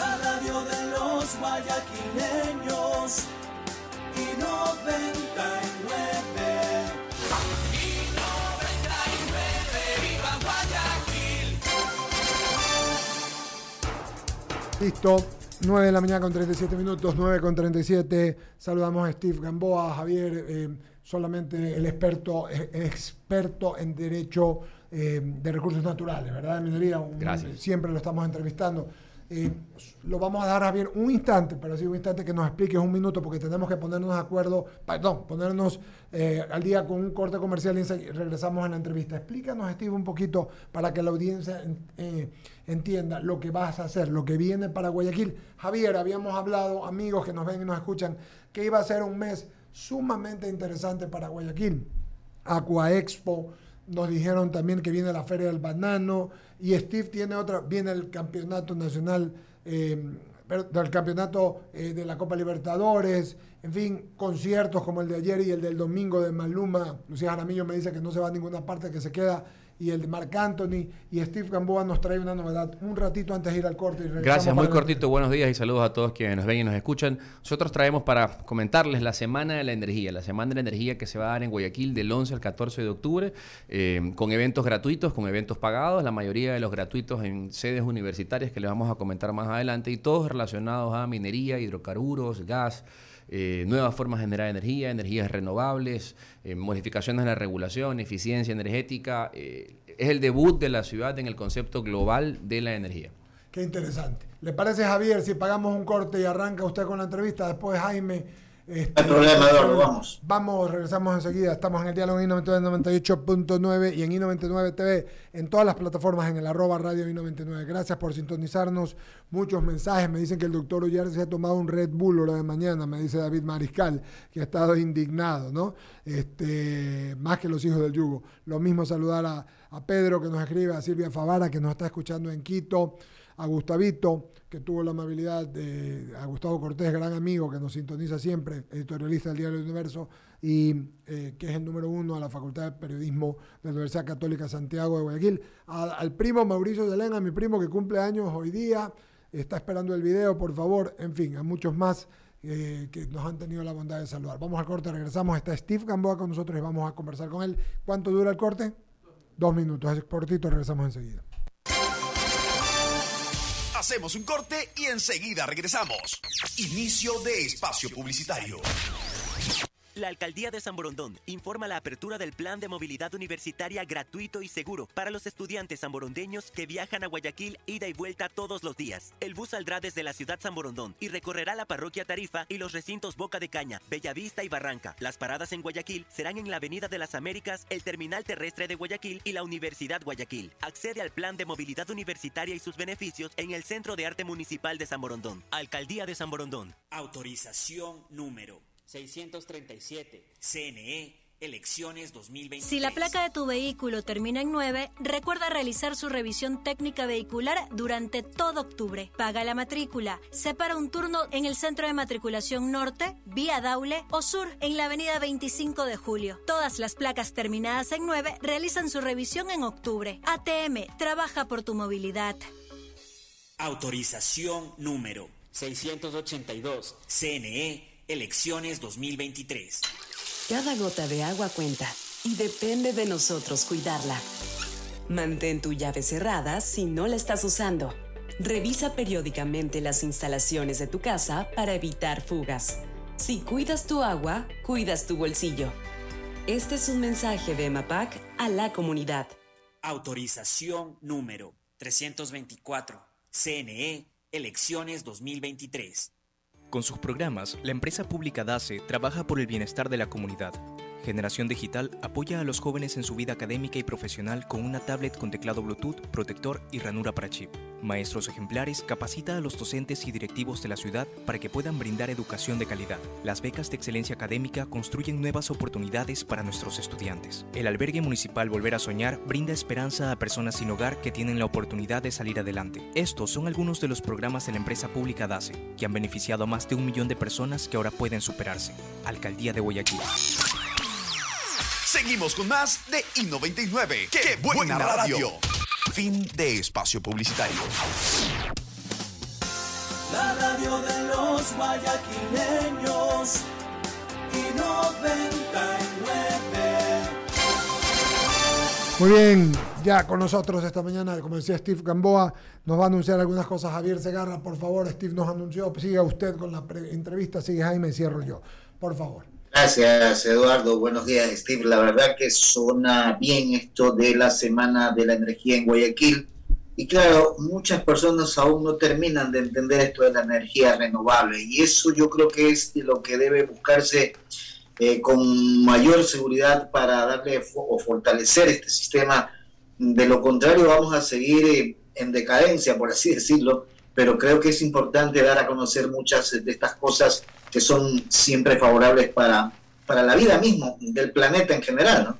la radio de los guayaquileños y 99. ¡Viva Guayaquil! Listo. 9 de la mañana con 37 minutos, 9 con 37. Saludamos a Steve Gamboa, a Javier, solamente el experto en derecho de recursos naturales, ¿verdad? De minería. Gracias. Siempre lo estamos entrevistando. Lo vamos a dar a Javier un instante, pero sí un instante que nos expliques un minuto, porque tenemos que ponernos de acuerdo, ponernos al día con un corte comercial y regresamos a la entrevista. Explícanos, Steve, un poquito para que la audiencia entienda lo que vas a hacer, lo que viene para Guayaquil. Javier, habíamos hablado, amigos que nos ven y nos escuchan, que iba a ser un mes sumamente interesante para Guayaquil. Aquaexpo, nos dijeron también que viene la Feria del Banano, y Steve tiene otra, viene el campeonato nacional, del campeonato de la Copa Libertadores, en fin, conciertos como el de ayer y el del domingo de Maluma. Lucía Jaramillo me dice que no se va a ninguna parte, que se queda, y el de Marc Anthony, y Steve Gamboa nos trae una novedad un ratito antes de ir al corte. Y gracias, muy cortito, buenos días y saludos a todos quienes nos ven y nos escuchan. Nosotros traemos para comentarles la Semana de la Energía, que se va a dar en Guayaquil del 11 al 14 de octubre, con eventos gratuitos, con eventos pagados, la mayoría de los gratuitos en sedes universitarias que les vamos a comentar más adelante, y todos relacionados a minería, hidrocarburos, gas, nuevas formas de generar energía, energías renovables, modificaciones en la regulación, eficiencia energética. Es el debut de la ciudad en el concepto global de la energía. Qué interesante. ¿Le parece, Javier, si pagamos un corte y arranca usted con la entrevista? Después Jaime... no hay problema, Eduardo, vamos. Vamos, regresamos enseguida. Estamos en el diálogo en i99.9 y en i99 TV, en todas las plataformas, en el @radio i99. Gracias por sintonizarnos. Muchos mensajes. Me dicen que el doctor Ullar se ha tomado un Red Bull hora de mañana, me dice David Mariscal, que ha estado indignado, ¿no? Más que los hijos del yugo. Lo mismo saludar a Pedro, que nos escribe, a Silvia Favara, que nos está escuchando en Quito, a Gustavito, que tuvo la amabilidad a Gustavo Cortés, gran amigo que nos sintoniza siempre, editorialista del Diario del Universo, y que es el número 1 a la Facultad de Periodismo de la Universidad Católica Santiago de Guayaquil, al primo Mauricio Zelena, mi primo que cumple años hoy día, está esperando el video, por favor, en fin, a muchos más que nos han tenido la bondad de saludar. Vamos al corte, regresamos, está Steve Gamboa con nosotros y vamos a conversar con él. ¿Cuánto dura el corte? 2 minutos, es cortito, regresamos enseguida. Hacemos un corte y enseguida regresamos. Inicio de espacio publicitario. La Alcaldía de San Borondón informa la apertura del Plan de Movilidad Universitaria gratuito y seguro para los estudiantes sanborondeños que viajan a Guayaquil ida y vuelta todos los días. El bus saldrá desde la ciudad San Borondón y recorrerá la parroquia Tarifa y los recintos Boca de Caña, Bellavista y Barranca. Las paradas en Guayaquil serán en la Avenida de las Américas, el Terminal Terrestre de Guayaquil y la Universidad Guayaquil. Accede al Plan de Movilidad Universitaria y sus beneficios en el Centro de Arte Municipal de San Borondón. Alcaldía de San Borondón. Autorización número 637. CNE, elecciones 2023. Si la placa de tu vehículo termina en 9, recuerda realizar su revisión técnica vehicular durante todo octubre. Paga la matrícula. Separa un turno en el Centro de Matriculación Norte, vía Daule o Sur, en la avenida 25 de Julio. Todas las placas terminadas en 9 realizan su revisión en octubre. ATM, trabaja por tu movilidad. Autorización número 682. CNE, elecciones 2023. Cada gota de agua cuenta y depende de nosotros cuidarla. Mantén tu llave cerrada si no la estás usando. Revisa periódicamente las instalaciones de tu casa para evitar fugas. Si cuidas tu agua, cuidas tu bolsillo. Este es un mensaje de EMAPAC a la comunidad. Autorización número 324. CNE, elecciones 2023. Con sus programas, la empresa pública DACE trabaja por el bienestar de la comunidad. Generación Digital apoya a los jóvenes en su vida académica y profesional con una tablet con teclado Bluetooth, protector y ranura para chip. Maestros Ejemplares capacita a los docentes y directivos de la ciudad para que puedan brindar educación de calidad. Las becas de excelencia académica construyen nuevas oportunidades para nuestros estudiantes. El albergue municipal Volver a Soñar brinda esperanza a personas sin hogar que tienen la oportunidad de salir adelante. Estos son algunos de los programas de la empresa pública DACE, que han beneficiado a más de 1 millón de personas que ahora pueden superarse. Alcaldía de Guayaquil. Seguimos con más de I99. ¡Qué buena radio! Fin de espacio publicitario. la radio de los guayaquileños y 99. Muy bien, ya con nosotros esta mañana, como decía Steve Gamboa, nos va a anunciar algunas cosas Javier Segarra. Por favor, Steve nos anunció, siga usted con la entrevista, sigue Jaime y cierro yo, por favor. Gracias, Eduardo. Buenos días, Steve. La verdad que suena bien esto de la Semana de la Energía en Guayaquil. Y claro, muchas personas aún no terminan de entender esto de la energía renovable. Y eso yo creo que es lo que debe buscarse con mayor seguridad para darle o fortalecer este sistema. De lo contrario, vamos a seguir en decadencia, por así decirlo. Pero creo que es importante dar a conocer muchas de estas cosas que son siempre favorables para la vida misma del planeta en general, ¿no?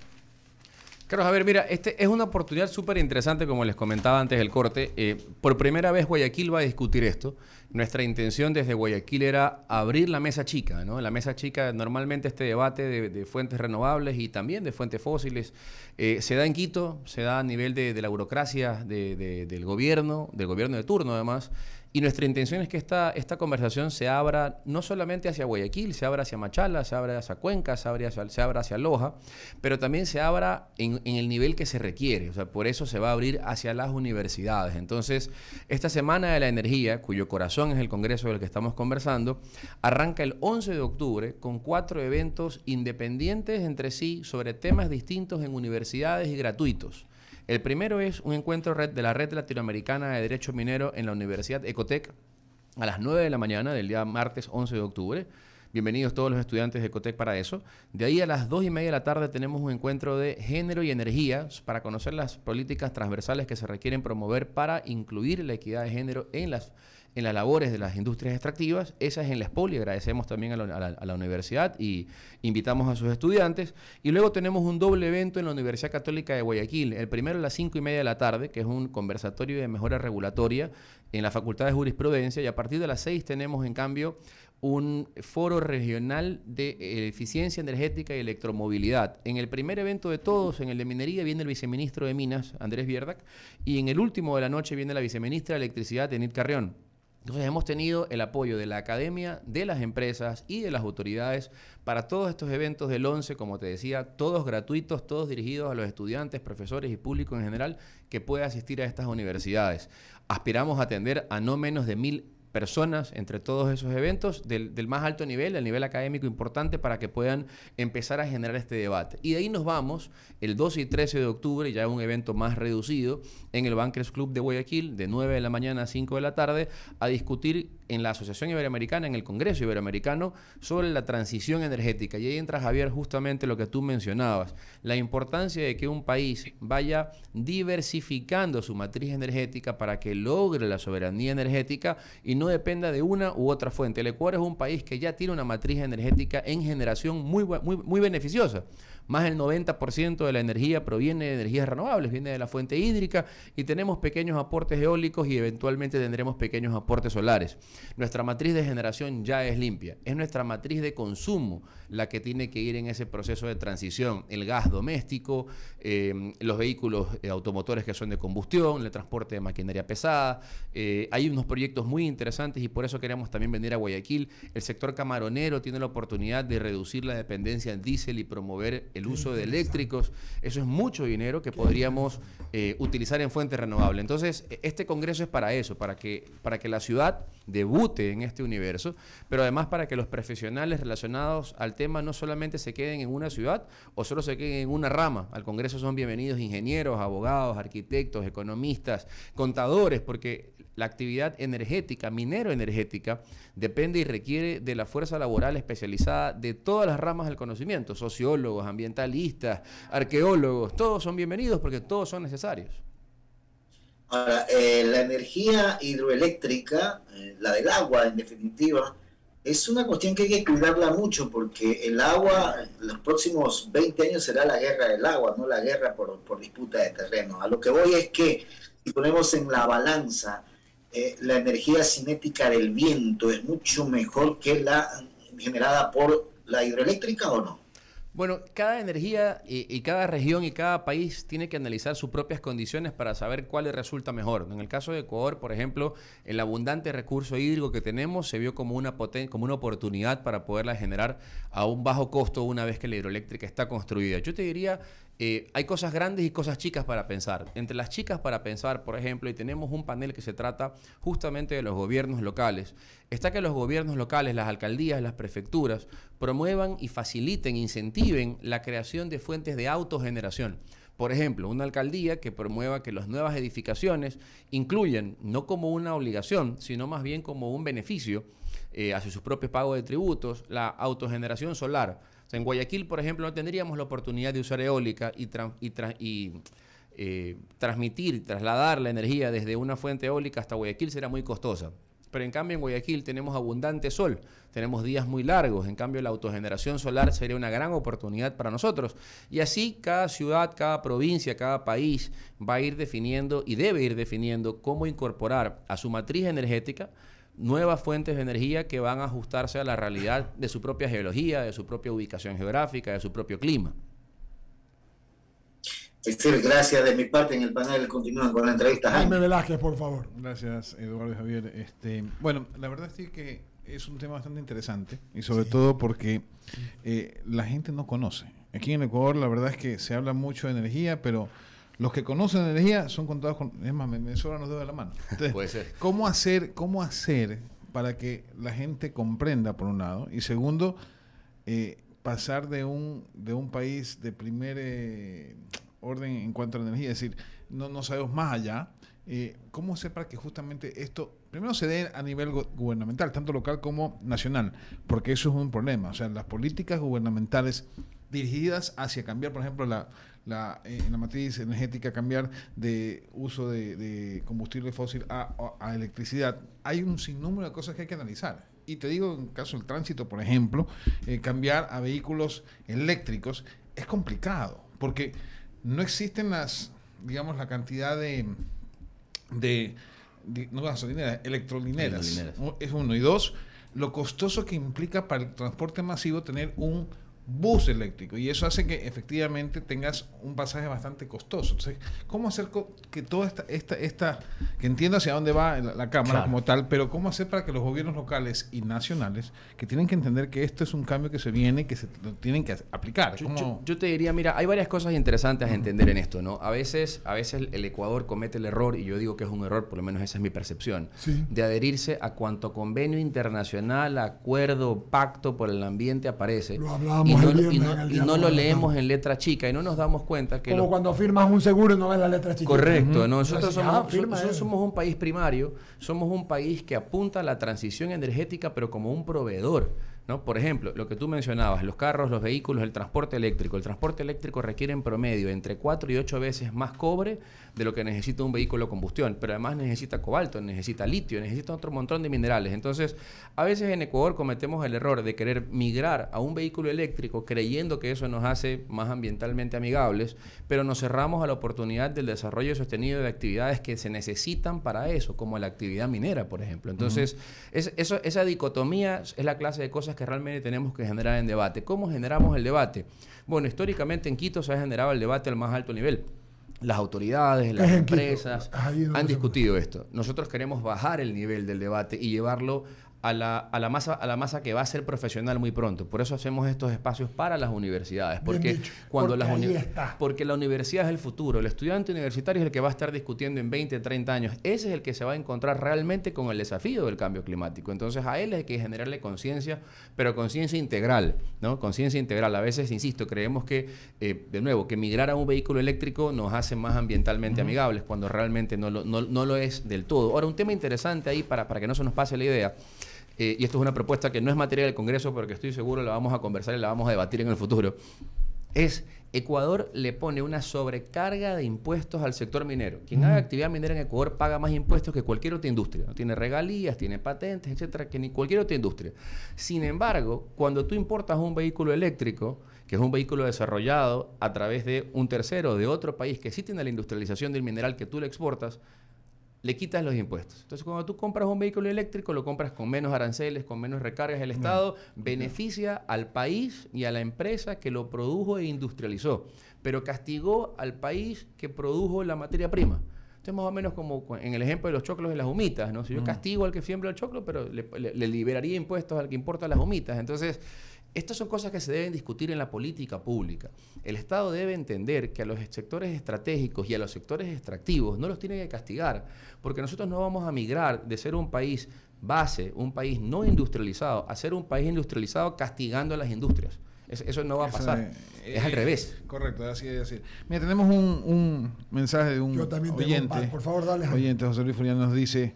Carlos, a ver, mira, este es una oportunidad súper interesante, como les comentaba antes del corte. Por primera vez Guayaquil va a discutir esto. Nuestra intención desde Guayaquil era abrir la mesa chica, ¿no? La mesa chica, normalmente este debate de fuentes renovables y también de fuentes fósiles se da en Quito, se da a nivel de la burocracia del gobierno de turno además. Y nuestra intención es que esta conversación se abra no solamente hacia Guayaquil, se abra hacia Machala, se abra hacia Cuenca, se abra hacia Loja, pero también se abra en el nivel que se requiere. O sea, por eso se va a abrir hacia las universidades. Entonces, esta Semana de la Energía, cuyo corazón es el Congreso del que estamos conversando, arranca el 11 de octubre con 4 eventos independientes entre sí sobre temas distintos en universidades y gratuitos. El primero es un encuentro de la Red Latinoamericana de Derecho Minero en la Universidad Ecotec a las 9 de la mañana del día martes 11 de octubre. Bienvenidos todos los estudiantes de Ecotec para eso. De ahí a las 2:30 de la tarde tenemos un encuentro de género y energía para conocer las políticas transversales que se requieren promover para incluir la equidad de género en las labores de las industrias extractivas. Esa es en la Espoli. Agradecemos también a la universidad y invitamos a sus estudiantes. Y luego tenemos un doble evento en la Universidad Católica de Guayaquil. El primero a las 5:30 de la tarde, que es un conversatorio de mejora regulatoria en la Facultad de Jurisprudencia. Y a partir de las 6 tenemos, en cambio, un foro regional de eficiencia energética y electromovilidad. En el primer evento de todos, en el de minería, viene el viceministro de Minas, Andrés Bierdac, y en el último de la noche viene la viceministra de Electricidad, Enid Carrión. Entonces hemos tenido el apoyo de la academia, de las empresas y de las autoridades para todos estos eventos del 11, como te decía, todos gratuitos, todos dirigidos a los estudiantes, profesores y público en general que pueda asistir a estas universidades. Aspiramos a atender a no menos de 1.000 personas entre todos esos eventos del más alto nivel, el nivel académico importante, para que puedan empezar a generar este debate. Y de ahí nos vamos el 12 y 13 de octubre, ya un evento más reducido, en el Bankers Club de Guayaquil, de 9 de la mañana a 5 de la tarde, a discutir en la Asociación Iberoamericana, en el Congreso Iberoamericano, sobre la transición energética. Y ahí entra, Javier, justamente lo que tú mencionabas, la importancia de que un país vaya diversificando su matriz energética para que logre la soberanía energética y no dependa de una u otra fuente. El Ecuador es un país que ya tiene una matriz energética en generación muy beneficiosa. Más del 90% de la energía proviene de energías renovables, viene de la fuente hídrica, y tenemos pequeños aportes eólicos y eventualmente tendremos pequeños aportes solares. Nuestra matriz de generación ya es limpia. Es nuestra matriz de consumo la que tiene que ir en ese proceso de transición. El gas doméstico, los vehículos automotores que son de combustión, el transporte de maquinaria pesada. Hay unos proyectos muy interesantes y por eso queremos también venir a Guayaquil. El sector camaronero tiene la oportunidad de reducir la dependencia en diésel y promover el uso de eléctricos. Eso es mucho dinero que podríamos utilizar en fuentes renovables. Entonces, este congreso es para eso, para que la ciudad debute en este universo, pero además para que los profesionales relacionados al tema no solamente se queden en una ciudad o solo se queden en una rama. Al congreso son bienvenidos ingenieros, abogados, arquitectos, economistas, contadores, porque la actividad energética, minero-energética, depende y requiere de la fuerza laboral especializada de todas las ramas del conocimiento, sociólogos, ambientalistas, arqueólogos, todos son bienvenidos porque todos son necesarios. Ahora, la energía hidroeléctrica, la del agua en definitiva, es una cuestión que hay que cuidarla mucho porque el agua en los próximos 20 años será la guerra del agua, no la guerra por disputa de terreno. A lo que voy es que si ponemos en la balanza la energía cinética del viento, ¿es mucho mejor que la generada por la hidroeléctrica o no? Bueno, cada energía y cada región y cada país tiene que analizar sus propias condiciones para saber cuál les resulta mejor. En el caso de Ecuador, por ejemplo, el abundante recurso hídrico que tenemos se vio como una oportunidad para poderla generar a un bajo costo una vez que la hidroeléctrica está construida. Yo te diría, hay cosas grandes y cosas chicas para pensar. Entre las chicas para pensar, por ejemplo, y tenemos un panel que se trata justamente de los gobiernos locales, está que los gobiernos locales, las alcaldías, las prefecturas, promuevan y faciliten, incentiven la creación de fuentes de autogeneración. Por ejemplo, una alcaldía que promueva que las nuevas edificaciones incluyan, no como una obligación, sino más bien como un beneficio hacia sus propios pagos de tributos, la autogeneración solar. O sea, en Guayaquil, por ejemplo, no tendríamos la oportunidad de usar eólica y transmitir, trasladar la energía desde una fuente eólica hasta Guayaquil será muy costosa. Pero en cambio en Guayaquil tenemos abundante sol, tenemos días muy largos, en cambio la autogeneración solar sería una gran oportunidad para nosotros. Y así cada ciudad, cada provincia, cada país va a ir definiendo y debe ir definiendo cómo incorporar a su matriz energética nuevas fuentes de energía que van a ajustarse a la realidad de su propia geología, de su propia ubicación geográfica, de su propio clima. Gracias de mi parte. En el panel continúan con la entrevista. Jaime Velázquez, por favor. Gracias, Eduardo y Javier. Bueno, la verdad es que es un tema bastante interesante y sobre todo porque la gente no conoce. Aquí en Ecuador la verdad es que se habla mucho de energía, pero los que conocen energía son contados con... Es más, me sobran los dedos de la mano. Entonces, puede ser. ¿Cómo hacer para que la gente comprenda, por un lado, y segundo, pasar de un país de primer... orden en cuanto a la energía, es decir, no sabemos más allá, cómo hacer para que justamente esto, primero se dé a nivel gubernamental, tanto local como nacional, porque eso es un problema, o sea, las políticas gubernamentales dirigidas hacia cambiar, por ejemplo, en la matriz energética, cambiar de uso de combustible fósil a electricidad, hay un sinnúmero de cosas que hay que analizar. Y te digo, en caso del tránsito, por ejemplo, cambiar a vehículos eléctricos es complicado, porque no existen la cantidad de no gasolineras, electrolineras. Es uno. Y dos, lo costoso que implica para el transporte masivo tener un bus eléctrico. Y eso hace que efectivamente tengas un pasaje bastante costoso. Entonces, ¿cómo hacer que toda esta que entiendo hacia dónde va la Cámara como tal, pero cómo hacer para que los gobiernos locales y nacionales, que tienen que entender que esto es un cambio que se viene, que se lo tienen que aplicar? Yo te diría, mira, hay varias cosas interesantes a entender en esto, ¿no? A veces el Ecuador comete el error, y yo digo que es un error, por lo menos esa es mi percepción, de adherirse a cuanto convenio internacional, acuerdo, pacto por el ambiente aparece. Lo hablábamos y no lo leemos en letra chica y no nos damos cuenta que... Como cuando firmas un seguro y no ves la letra chica. Correcto. Nosotros somos un país primario, somos un país que apunta a la transición energética, pero como un proveedor, ¿no? Por ejemplo, lo que tú mencionabas, los carros, los vehículos, el transporte eléctrico. El transporte eléctrico requiere en promedio entre 4 y 8 veces más cobre de lo que necesita un vehículo a combustión, pero además necesita cobalto, necesita litio, necesita otro montón de minerales. Entonces, a veces en Ecuador cometemos el error de querer migrar a un vehículo eléctrico creyendo que eso nos hace más ambientalmente amigables, pero nos cerramos a la oportunidad del desarrollo sostenido de actividades que se necesitan para eso, como la actividad minera, por ejemplo. Entonces, esa dicotomía es la clase de cosas que realmente tenemos que generar en debate. ¿Cómo generamos el debate? Bueno, históricamente en Quito se ha generado el debate al más alto nivel. Las autoridades, las empresas han discutido esto. Nosotros queremos bajar el nivel del debate y llevarlo a la masa que va a ser profesional muy pronto. Por eso hacemos estos espacios para las universidades. Porque la universidad es el futuro. El estudiante universitario es el que va a estar discutiendo en 20, 30 años. Ese es el que se va a encontrar realmente con el desafío del cambio climático. Entonces a él hay que generarle conciencia, pero conciencia integral, ¿no? Conciencia integral. A veces, insisto, creemos que, de nuevo, que migrar a un vehículo eléctrico nos hace más ambientalmente amigables, cuando realmente no lo es del todo. Ahora, un tema interesante ahí para que no se nos pase la idea. Y esto es una propuesta que no es materia del Congreso, pero que estoy seguro la vamos a conversar y la vamos a debatir en el futuro, es Ecuador le pone una sobrecarga de impuestos al sector minero. Quien haga actividad minera en Ecuador paga más impuestos que cualquier otra industria, ¿no? Tiene regalías, tiene patentes, etcétera, que ni cualquier otra industria. Sin embargo, cuando tú importas un vehículo eléctrico, que es un vehículo desarrollado a través de un tercero de otro país que sí tiene la industrialización del mineral que tú le exportas, le quitas los impuestos. Entonces, cuando tú compras un vehículo eléctrico, lo compras con menos aranceles, con menos recargas. El Estado beneficia al país y a la empresa que lo produjo e industrializó, pero castigó al país que produjo la materia prima. Entonces, más o menos como en el ejemplo de los choclos y las humitas, ¿no? Si yo castigo al que siembra el choclo, pero le liberaría impuestos al que importa las humitas. Entonces, estas son cosas que se deben discutir en la política pública. El Estado debe entender que a los sectores estratégicos y a los sectores extractivos no los tiene que castigar, porque nosotros no vamos a migrar de ser un país base, un país no industrializado, a ser un país industrializado castigando a las industrias. Eso no va a pasar. Es al revés. Correcto, así es. Así. Mira, tenemos un mensaje de un oyente. Por favor, dale. Oyente, José Luis Furiano nos dice,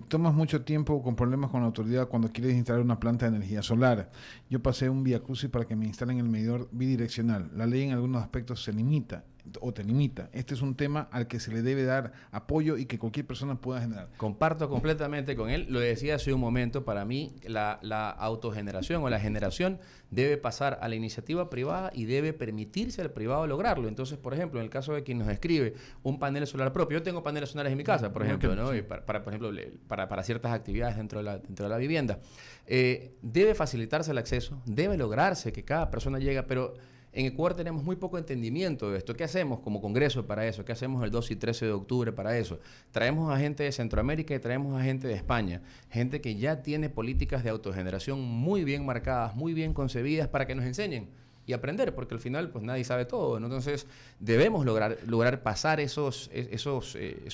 tomas mucho tiempo con problemas con la autoridad cuando quieres instalar una planta de energía solar. Yo pasé un viacrucis para que me instalen el medidor bidireccional. La ley en algunos aspectos se limita o te limita. Este es un tema al que se le debe dar apoyo y que cualquier persona pueda generar. Comparto completamente con él. Lo decía hace un momento, para mí la autogeneración o la generación debe pasar a la iniciativa privada y debe permitirse al privado lograrlo. Entonces, por ejemplo, en el caso de quien nos escribe un panel solar propio, yo tengo paneles solares en mi casa, por ejemplo, ¿no? Y para ciertas actividades dentro de la vivienda. Debe facilitarse el acceso, debe lograrse que cada persona llegue, pero en Ecuador tenemos muy poco entendimiento de esto. ¿Qué hacemos como Congreso para eso? ¿Qué hacemos el 2 y 13 de octubre para eso? Traemos a gente de Centroamérica y traemos a gente de España. Gente que ya tiene políticas de autogeneración muy bien marcadas, muy bien concebidas para que nos enseñen y aprender, porque al final pues nadie sabe todo, ¿no? Entonces debemos lograr pasar esos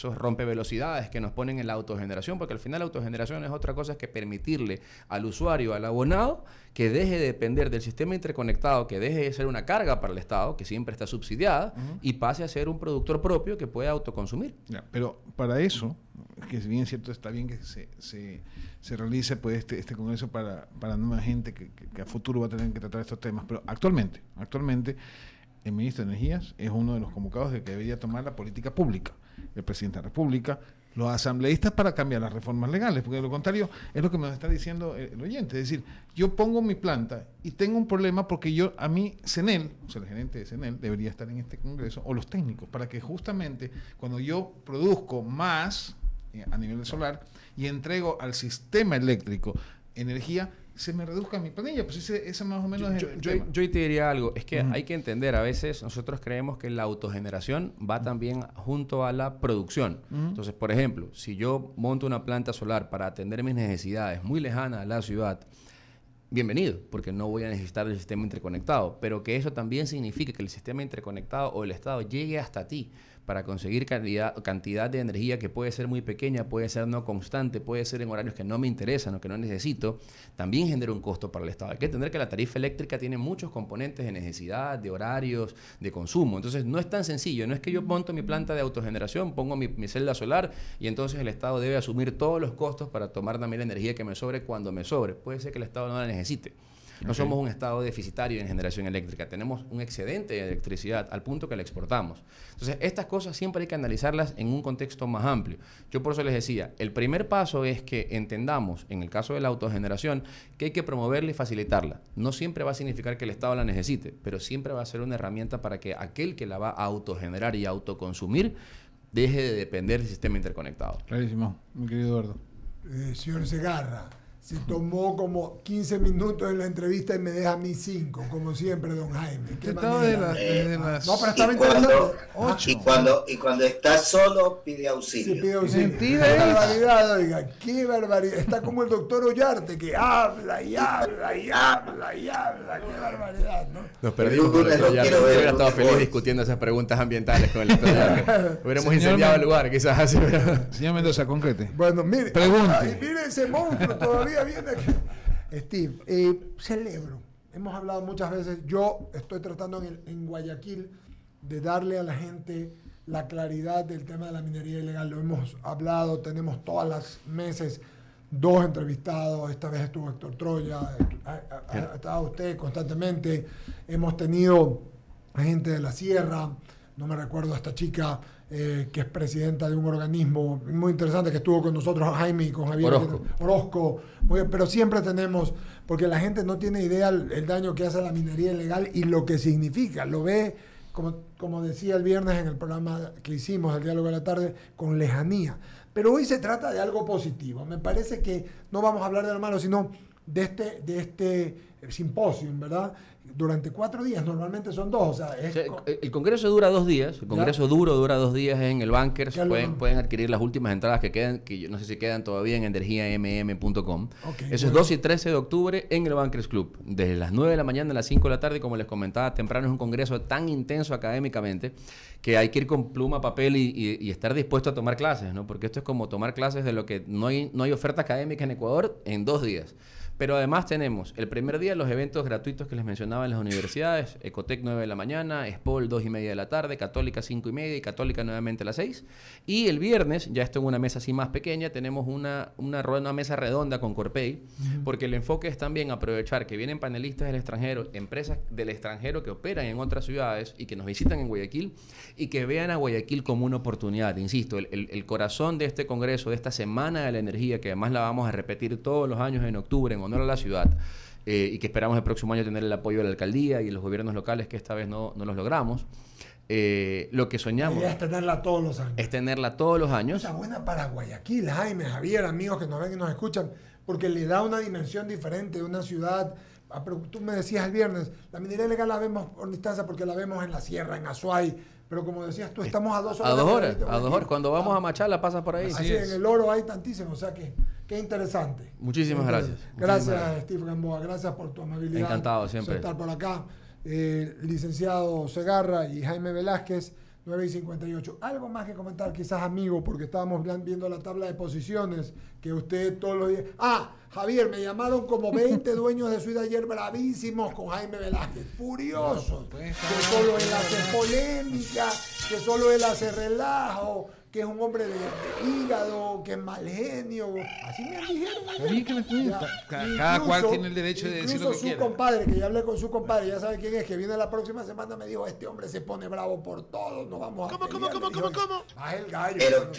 rompevelocidades que nos ponen en la autogeneración, porque al final la autogeneración es otra cosa que permitirle al usuario, al abonado, que deje de depender del sistema interconectado, que deje de ser una carga para el Estado, que siempre está subsidiada, y pase a ser un productor propio que pueda autoconsumir. Ya, pero para eso, que si bien es cierto, está bien que se realice pues este congreso para nueva gente que a futuro va a tener que tratar estos temas, pero actualmente el ministro de Energías es uno de los convocados de que debería tomar la política pública, el presidente de la República, los asambleístas para cambiar las reformas legales, porque de lo contrario es lo que me está diciendo el oyente, es decir, yo pongo mi planta y tengo un problema porque a mí CENEL, o sea el gerente de CENEL debería estar en este congreso, o los técnicos, para que justamente cuando yo produzco más a nivel de solar y entrego al sistema eléctrico energía, se me reduzca mi planilla. Pues ese más o menos es el tema. Yo te diría algo, es que hay que entender, a veces nosotros creemos que la autogeneración va también junto a la producción. Entonces, por ejemplo, si yo monto una planta solar para atender mis necesidades muy lejanas a la ciudad, bienvenido, porque no voy a necesitar el sistema interconectado, pero que eso también significa que el sistema interconectado o el Estado llegue hasta ti para conseguir cantidad de energía que puede ser muy pequeña, puede ser no constante, puede ser en horarios que no me interesan o que no necesito, también genera un costo para el Estado. Hay que entender que la tarifa eléctrica tiene muchos componentes de necesidad, de horarios, de consumo. Entonces no es tan sencillo, no es que yo monto mi planta de autogeneración, pongo mi celda solar y entonces el Estado debe asumir todos los costos para tomar también la energía que me sobre cuando me sobre. Puede ser que el Estado no la necesite. No somos un Estado deficitario en generación eléctrica, tenemos un excedente de electricidad al punto que la exportamos. Entonces, estas cosas siempre hay que analizarlas en un contexto más amplio. Yo por eso les decía, el primer paso es que entendamos, en el caso de la autogeneración, que hay que promoverla y facilitarla. No siempre va a significar que el Estado la necesite, pero siempre va a ser una herramienta para que aquel que la va a autogenerar y autoconsumir deje de depender del sistema interconectado. Clarísimo, mi querido Eduardo. Señor Segarra, se tomó como 15 minutos en la entrevista y me deja a mí 5, como siempre, don Jaime. ¿Qué manera? No, pero estaba interesante. Y cuando está solo, pide auxilio. Sí, pide auxilio. Qué barbaridad, oiga, qué barbaridad. Está como el doctor Ollarte, que habla y habla y habla y habla. Qué barbaridad, ¿no? Nos perdimos por el doctor Ollarte. Yo hubiera estado feliz discutiendo esas preguntas ambientales con el doctor Ollarte. Hubiéramos incendiado el lugar, quizás así. Señor Mendoza, concrete. Bueno, mire. Pregunte. Mire ese monstruo todavía. Viene aquí. Steve, celebro. Hemos hablado muchas veces. Yo estoy tratando en Guayaquil de darle a la gente la claridad del tema de la minería ilegal. Lo hemos hablado, tenemos todas las meses 2 entrevistados. Esta vez estuvo Héctor Troya, ha estado usted constantemente. Hemos tenido gente de la sierra, no me recuerdo a esta chica que es presidenta de un organismo muy interesante que estuvo con nosotros, Jaime, y con Javier Orozco. Muy bien, pero siempre tenemos, porque la gente no tiene idea el daño que hace la minería ilegal y lo que significa. Lo ve, como decía el viernes en el programa que hicimos, el Diálogo de la Tarde, con lejanía. Pero hoy se trata de algo positivo. Me parece que no vamos a hablar de lo malo, sino de este simposio, ¿verdad? Durante 4 días, normalmente son 2. O sea, el congreso dura 2 días. El congreso dura 2 días en el Bankers. Pueden adquirir las últimas entradas que quedan, que yo no sé si quedan todavía en energiamm.com. Eso es 2 y 13 de octubre en el Bankers Club. Desde las 9 de la mañana a las 5 de la tarde, como les comentaba temprano, es un congreso tan intenso académicamente que hay que ir con pluma, papel y estar dispuesto a tomar clases, ¿no? Porque esto es como tomar clases de lo que no hay oferta académica en Ecuador en 2 días. Pero además tenemos el primer día los eventos gratuitos que les mencionaba en las universidades, Ecotec 9 de la mañana, SPOL 2 y media de la tarde, Católica 5 y media y Católica nuevamente a las 6. Y el viernes, ya esto en una mesa así más pequeña, tenemos una mesa redonda con Corpey, porque el enfoque es también aprovechar que vienen panelistas del extranjero, empresas del extranjero que operan en otras ciudades y que nos visitan en Guayaquil y que vean a Guayaquil como una oportunidad. Insisto, el corazón de este congreso, de esta Semana de la Energía, que además la vamos a repetir todos los años en octubre en honor a la ciudad, y que esperamos el próximo año tener el apoyo de la alcaldía y de los gobiernos locales, que esta vez no los logramos. Lo que soñamos es tenerla todos los años. Es tenerla todos los años. Cosa buena para Guayaquil, Jaime, Javier, amigos que nos ven y nos escuchan, porque le da una dimensión diferente de una ciudad. Pero tú me decías el viernes, la minería legal la vemos por distancia porque la vemos en la sierra, en Azuay, pero como decías tú, estamos a 2 horas. A 2 horas. Cuando vamos a Machala pasa por ahí. Así en el Oro hay tantísimo, o sea que qué interesante. Muchísimas gracias. Gracias, Steve Gamboa, gracias por tu amabilidad. Encantado siempre. Estar por acá. Licenciado Segarra y Jaime Velázquez, 9:58. Algo más que comentar, quizás, amigo, porque estábamos viendo la tabla de posiciones que usted todos los días... Javier, me llamaron como 20 dueños de suite ayer bravísimos con Jaime Velázquez, furiosos, que solo él hace polémica, que solo él hace relajo, que es un hombre de hígado, que es mal genio. Así me dijeron. Cada cual tiene el derecho de decir lo que quiera. Su compadre, que ya hablé con su compadre, ya sabe quién es, que viene la próxima semana, me dijo, este hombre se pone bravo por todo, no vamos a ¿Cómo? El gallo.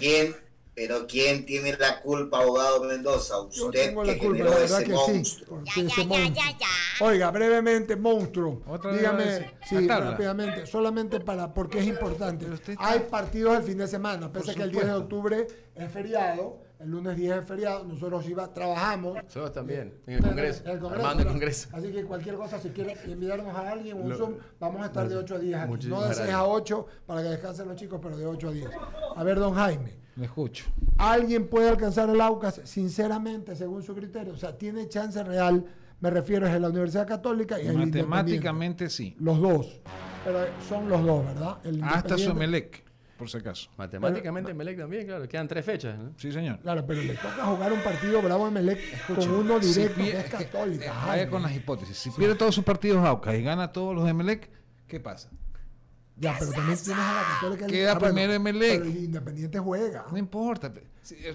Pero ¿quién tiene la culpa, abogado Mendoza? Usted que generó ese monstruo. Oiga, brevemente, monstruo. Dígame, rápidamente, solamente porque es importante. Hay partidos el fin de semana, pese a que el 10 de octubre es feriado, el lunes 10 es feriado, nosotros trabajamos. Nosotros también, en el Congreso, armando el Congreso. Así que cualquier cosa, si quiere enviarnos a alguien un Zoom, vamos a estar de 8 a 10 aquí. No de 6 gracias. a 8 para que descansen los chicos, pero de 8 a 10. A ver, don Jaime. Le escucho. ¿Alguien puede alcanzar el AUCAS sinceramente, según su criterio? O sea, ¿tiene chance real? Me refiero es a la Universidad Católica y a matemáticamente sí. Los dos. Pero son los dos, ¿verdad? Hasta su Emelec, por si acaso. Matemáticamente Emelec también, claro. Quedan 3 fechas, ¿no? Sí, señor. Claro, pero le toca jugar un partido bravo a Emelec con uno directo, que es Católica. Vaya con las hipótesis. Si pierde todos sus partidos AUCAS y gana todos los de Emelec, ¿qué pasa? Ya, pero también tienes a la Católica. Queda primero Emelec. Pero el Independiente juega. No importa.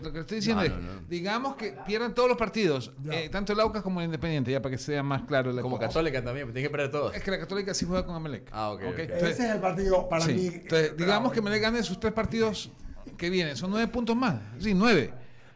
Lo que estoy diciendo digamos que pierdan todos los partidos, tanto el AUCAS como el Independiente, ya para que sea más claro. Como Católica también, tiene que perder todos. Es que la Católica sí juega con Emelec. Okay. Ese es el partido para mí. Entonces, digamos que Emelec gane sus 3 partidos que vienen. Son 9 puntos más. Sí, 9.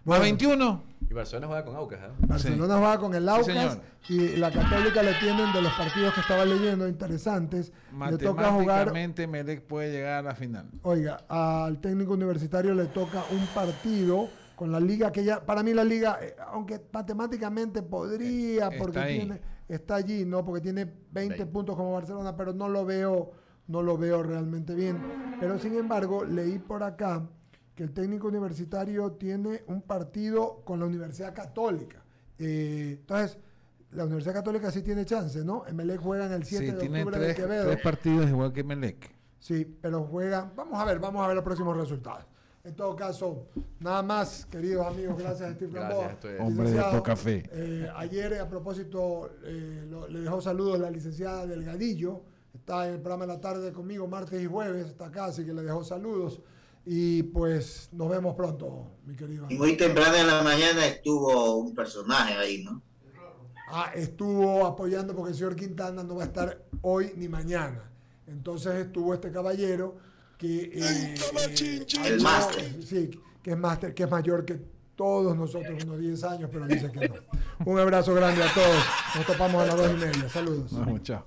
Más 21. Y Barcelona juega con Aucas, ¿eh? Barcelona juega con el Aucas y la Católica le tienen de los partidos que estaba leyendo interesantes. Le toca jugar. Matemáticamente Melec puede llegar a la final. Oiga, al técnico universitario le toca un partido con la liga que ya, para mí la liga, aunque matemáticamente podría, porque está allí, ¿no? Porque tiene 20 puntos como Barcelona, pero no lo veo realmente bien. Pero sin embargo, leí por acá que el técnico universitario tiene un partido con la Universidad Católica. Entonces, la Universidad Católica sí tiene chance, ¿no? Emelec juega en el 7 de octubre de Quevedo. 3 partidos igual que Emelec. Sí, pero juegan. Vamos a ver los próximos resultados. En todo caso, nada más, queridos amigos, gracias a Steve Gamboa. Hombre de poca fe. Ayer, a propósito, le dejó saludos la licenciada Delgadillo. Está en el programa de la tarde conmigo, martes y jueves. Está acá, así que le dejó saludos. Y pues nos vemos pronto, mi querido. Y muy temprano en la mañana estuvo un personaje ahí, ¿no? Estuvo apoyando porque el señor Quintana no va a estar hoy ni mañana. Entonces estuvo este caballero que el máster. Sí, que es máster, que es mayor que todos nosotros, unos 10 años, pero dice que no. Un abrazo grande a todos. Nos topamos a las 2:30. Saludos. Chao.